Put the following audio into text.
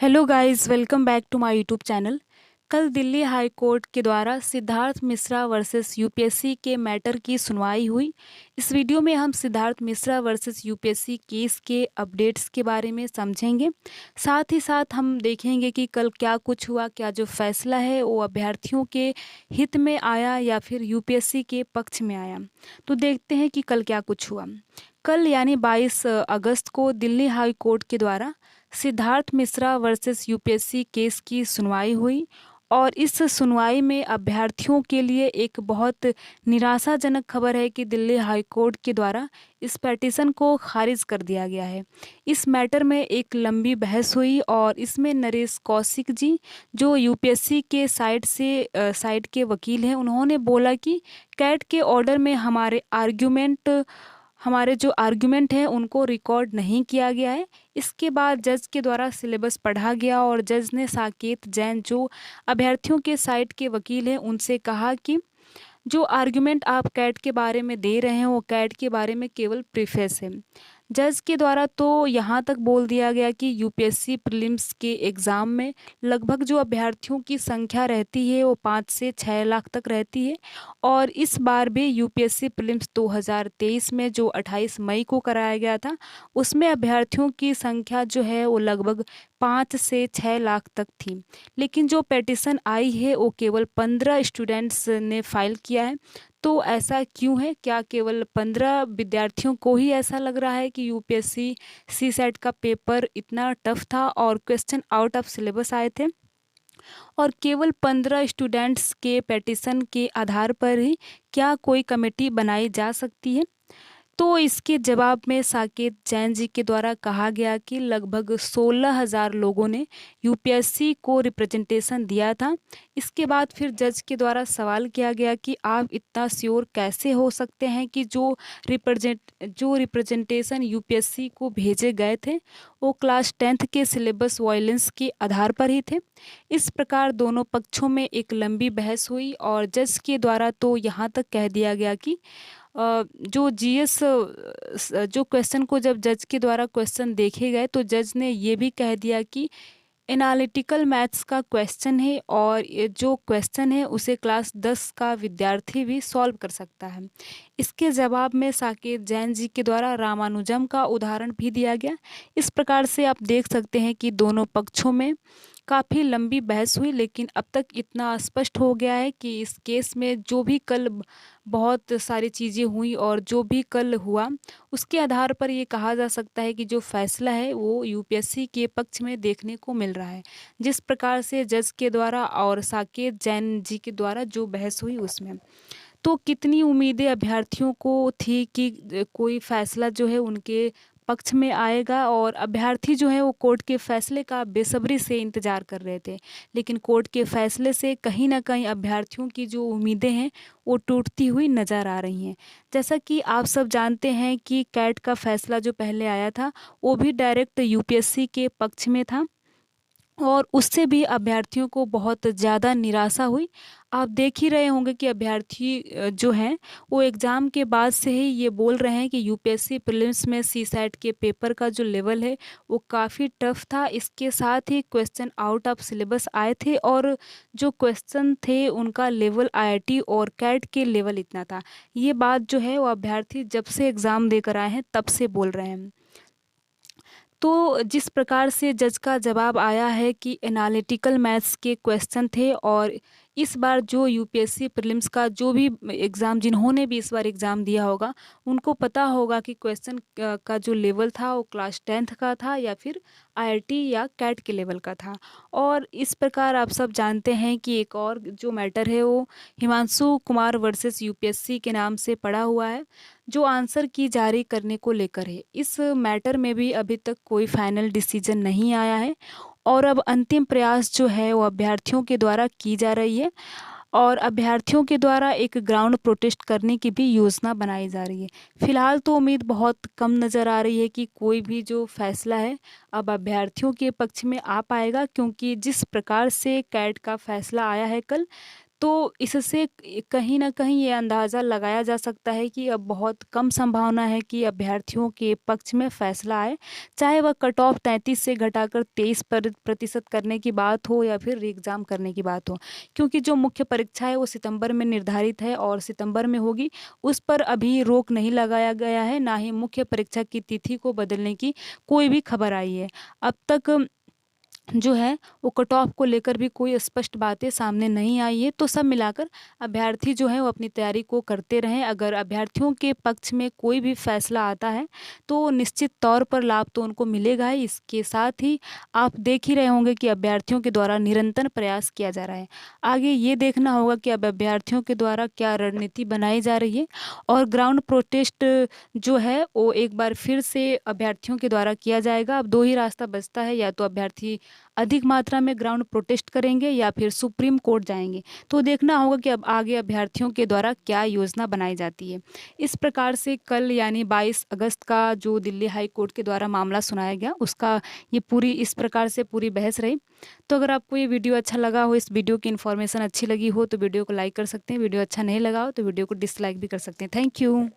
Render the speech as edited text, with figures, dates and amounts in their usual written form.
Hello guys, welcome back to my YouTube channel. कल Delhi high court के द्वारा Siddharth Mishra versus UPSC के मैटर की सुनवाई हुई। इस वीडियो में हम Siddharth Mishra versus UPSC case के अपडेट्स के बारे में समझेंगे। साथ ही साथ हम देखेंगे कि कल क्या कुछ हुआ, क्या जो फैसला है वो अभ्यर्थियों के हित में आया या फिर यूपीएससी के पक्ष में आया। तो देखते हैं कि कल क्या कुछ हुआ। कल यानी 22 अगस्त को दिल्ली हाई कोर्ट के द्वारा Siddharth Mishra versus UPSC case की सुनवाई हुई और इस सुनवाई में अभ्यर्थियों के लिए एक बहुत निराशाजनक खबर है कि दिल्ली हाई कोर्ट के द्वारा इस पिटीशन को खारिज कर दिया गया है। इस मैटर में एक लंबी बहस हुई और इसमें नरेश कौशिक जी, जो यूपीएससी के साइड के वकील हैं, उन्होंने बोला कि कैट के ऑर्डर में हमारे जो आर्गुमेंट हैं उनको रिकॉर्ड नहीं किया गया है। इसके बाद जज के द्वारा सिलेबस पढ़ा गया और जज ने साकेत जैन, जो अभ्यर्थियों के साइड के वकील हैं, उनसे कहा कि जो आर्गुमेंट आप कैट के बारे में दे रहे हैं वो कैट के बारे में केवल प्रीफेस है। जज के द्वारा तो यहाँ तक बोल दिया गया कि यूपीएससी प्रीलिम्स के एग्ज़ाम में लगभग जो अभ्यर्थियों की संख्या रहती है वो 5 से 6 लाख तक रहती है और इस बार भी यूपीएससी प्रीलिम्स 2023 में जो 28 मई को कराया गया था उसमें अभ्यर्थियों की संख्या जो है वो लगभग 5 से 6 लाख तक थी। लेकिन जो पिटीशन आई है वो केवल 15 स्टूडेंट्स ने फाइल किया है। तो ऐसा क्यों है? क्या केवल 15 विद्यार्थियों को ही ऐसा लग रहा है कि यूपीएससी सी सेट का पेपर इतना टफ था और क्वेश्चन आउट ऑफ सिलेबस आए थे? और केवल 15 स्टूडेंट्स के पिटीशन के आधार पर ही क्या कोई कमेटी बनाई जा सकती है? तो इसके जवाब में साकेत जैन जी के द्वारा कहा गया कि लगभग 16,000 लोगों ने यूपीएससी को रिप्रेजेंटेशन दिया था। इसके बाद फिर जज के द्वारा सवाल किया गया कि आप इतना श्योर कैसे हो सकते हैं कि जो रिप्रेजेंटेशन यूपीएससी को भेजे गए थे वो क्लास 10th के सिलेबस वायलेंस के आधार पर ही थे। इस प्रकार दोनों पक्षों में एक लंबी बहस हुई और जज के द्वारा तो यहाँ तक कह दिया गया कि जो जीएस जो क्वेश्चन को जब जज के द्वारा क्वेश्चन देखे गए तो जज ने ये भी कह दिया कि एनालिटिकल मैथ्स का क्वेश्चन है और ये जो क्वेश्चन है उसे क्लास 10 का विद्यार्थी भी सॉल्व कर सकता है। इसके जवाब में साकेत जैन जी के द्वारा रामानुजम का उदाहरण भी दिया गया। इस प्रकार से आप देख सकते हैं कि दोनों पक्षों में काफ़ी लंबी बहस हुई, लेकिन अब तक इतना स्पष्ट हो गया है कि इस केस में जो भी कल बहुत सारी चीज़ें हुई और जो भी कल हुआ उसके आधार पर ये कहा जा सकता है कि जो फैसला है वो यूपीएससी के पक्ष में देखने को मिल रहा है, जिस प्रकार से जज के द्वारा और साकेत जैन जी के द्वारा जो बहस हुई उसमें। तो कितनी उम्मीदें अभ्यर्थियों को थी कि कोई फैसला जो है उनके पक्ष में आएगा और अभ्यर्थी जो है वो कोर्ट के फैसले का बेसब्री से इंतज़ार कर रहे थे। लेकिन कोर्ट के फैसले से कहीं न कहीं अभ्यर्थियों की जो उम्मीदें हैं वो टूटती हुई नज़र आ रही हैं। जैसा कि आप सब जानते हैं कि कैट का फैसला जो पहले आया था वो भी डायरेक्ट यूपीएससी के पक्ष में था और उससे भी अभ्यर्थियों को बहुत ज़्यादा निराशा हुई। आप देख ही रहे होंगे कि अभ्यर्थी जो हैं वो एग्ज़ाम के बाद से ही ये बोल रहे हैं कि यूपीएससी प्रीलिम्स में सीसैट के पेपर का जो लेवल है वो काफ़ी टफ था। इसके साथ ही क्वेश्चन आउट ऑफ सिलेबस आए थे और जो क्वेश्चन थे उनका लेवल आईआईटी और कैट के लेवल इतना था। ये बात जो है वो अभ्यर्थी जब से एग्ज़ाम देकर आए हैं तब से बोल रहे हैं। तो जिस प्रकार से जज का जवाब आया है कि एनालिटिकल मैथ्स के क्वेश्चन थे और इस बार जो यूपीएससी प्रीलिम्स का जो भी एग्ज़ाम, जिन्होंने भी इस बार एग्ज़ाम दिया होगा उनको पता होगा कि क्वेश्चन का जो लेवल था वो क्लास 10th का था या फिर आईआईटी या कैट के लेवल का था। और इस प्रकार आप सब जानते हैं कि एक और जो मैटर है वो हिमांशु कुमार वर्सेस यूपीएससी के नाम से पड़ा हुआ है, जो आंसर की जारी करने को लेकर है। इस मैटर में भी अभी तक कोई फाइनल डिसीजन नहीं आया है और अब अंतिम प्रयास जो है वो अभ्यर्थियों के द्वारा की जा रही है और अभ्यर्थियों के द्वारा एक ग्राउंड प्रोटेस्ट करने की भी योजना बनाई जा रही है। फिलहाल तो उम्मीद बहुत कम नज़र आ रही है कि कोई भी जो फैसला है अब अभ्यर्थियों के पक्ष में आ पाएगा, क्योंकि जिस प्रकार से कैट का फैसला आया है कल, तो इससे कहीं न कहीं ये अंदाज़ा लगाया जा सकता है कि अब बहुत कम संभावना है कि अभ्यर्थियों के पक्ष में फैसला आए, चाहे वह कट ऑफ 33 से घटाकर 23 प्रतिशत करने की बात हो या फिर री-एग्ज़ाम करने की बात हो। क्योंकि जो मुख्य परीक्षा है वो सितंबर में निर्धारित है और सितंबर में होगी, उस पर अभी रोक नहीं लगाया गया है, ना ही मुख्य परीक्षा की तिथि को बदलने की कोई भी खबर आई है। अब तक जो है वो कट ऑफ को लेकर भी कोई स्पष्ट बातें सामने नहीं आई है। तो सब मिलाकर अभ्यर्थी जो हैं वो अपनी तैयारी को करते रहें। अगर अभ्यर्थियों के पक्ष में कोई भी फैसला आता है तो निश्चित तौर पर लाभ तो उनको मिलेगा ही। इसके साथ ही आप देख ही रहे होंगे कि अभ्यर्थियों के द्वारा निरंतर प्रयास किया जा रहा है। आगे ये देखना होगा कि अब अभ्यर्थियों के द्वारा क्या रणनीति बनाई जा रही है और ग्राउंड प्रोटेस्ट जो है वो एक बार फिर से अभ्यर्थियों के द्वारा किया जाएगा। अब 2 ही रास्ता बचता है, या तो अभ्यर्थी अधिक मात्रा में ग्राउंड प्रोटेस्ट करेंगे या फिर सुप्रीम कोर्ट जाएँगे। तो देखना होगा कि अब आगे अभ्यर्थियों के द्वारा क्या योजना बनाई जाती है। इस प्रकार से कल यानी 22 अगस्त का जो दिल्ली हाई कोर्ट के द्वारा मामला सुनाया गया, उसका ये पूरी इस प्रकार से पूरी बहस रही। तो अगर आपको ये वीडियो अच्छा लगा हो, इस वीडियो की इन्फॉर्मेशन अच्छी लगी हो तो वीडियो को लाइक कर सकते हैं। वीडियो अच्छा नहीं लगा हो तो वीडियो को डिसलाइक भी कर सकते हैं। Thank you.